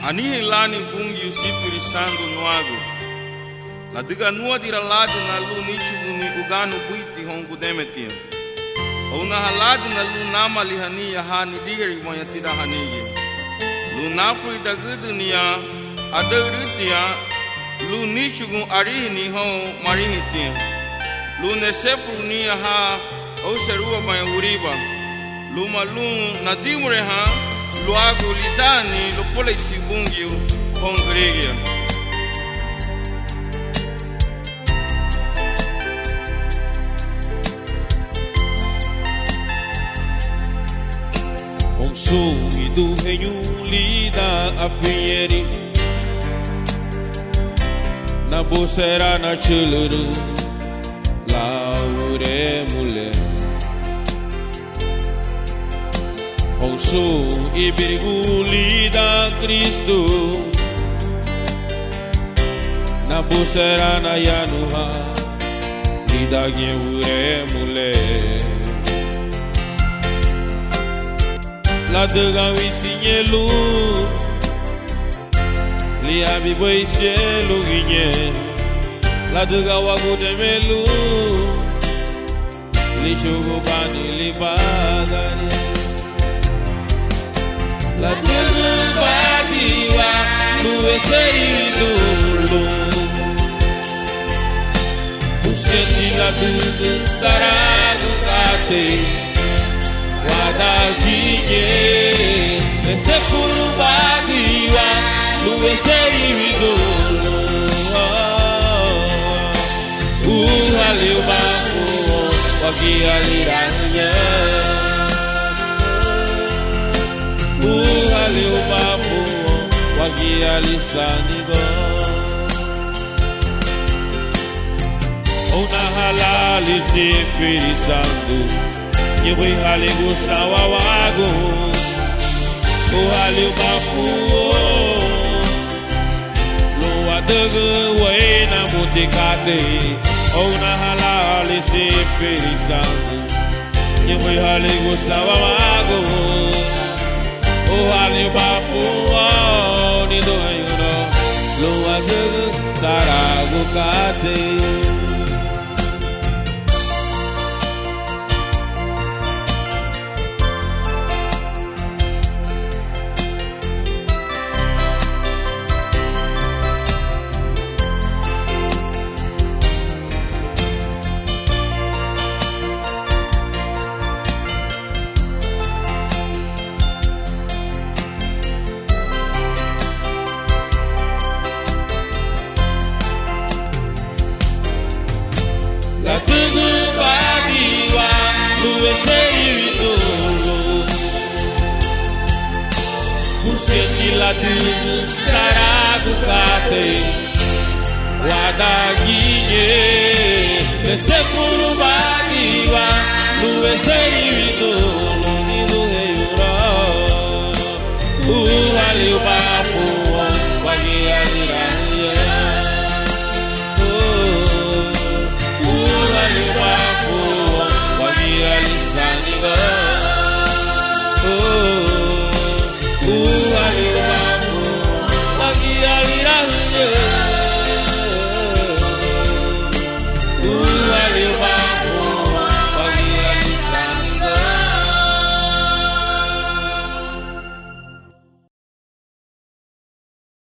Anihi lani bungi usifiri sandu nuagu. La diga nua dira ladi na lu nishugu ni uganu buiti hongu demetia. Ona haladi na lu nama lihani ya hani digeri moya tira hanigi. Lu nafuri da gudu niya adaritia lu nishugu arihi ni hon marihitia. Lu nesefu niya ha au serua maya uriba. Lu malun nadimure ha luagu lidani lo fole sibungi hongregia. Sui do reino lida a fieri na bolsera na chuluru laure mulher Onsu ibirigu lida Cristo na bolsera na yanuha lida gure mulher La dega visinye lu Li abi boise lu ginye La dega wagu temelu Li shugo bani li bagari La dega bagiwa Lu eseri dulu Usenti la dega saragu kate Wadaginye Nese kuru bagiwa Luwe serido Uhali umaku Wagi aliranya Uhali umaku Wagi alisanigo Ona halali sifiri sandu Yewe hali gusawa wago O hali mafuo Lo adege wena mutikate O na halali se perisangu Yewe hali gusawa wago O hali mafuo Ni do ayuno Lo adege sarago kate La tugu bagiwa luwe serido Kuseti la tugu saragu kate Wadaginye Nese kuru bagiwa luwe serido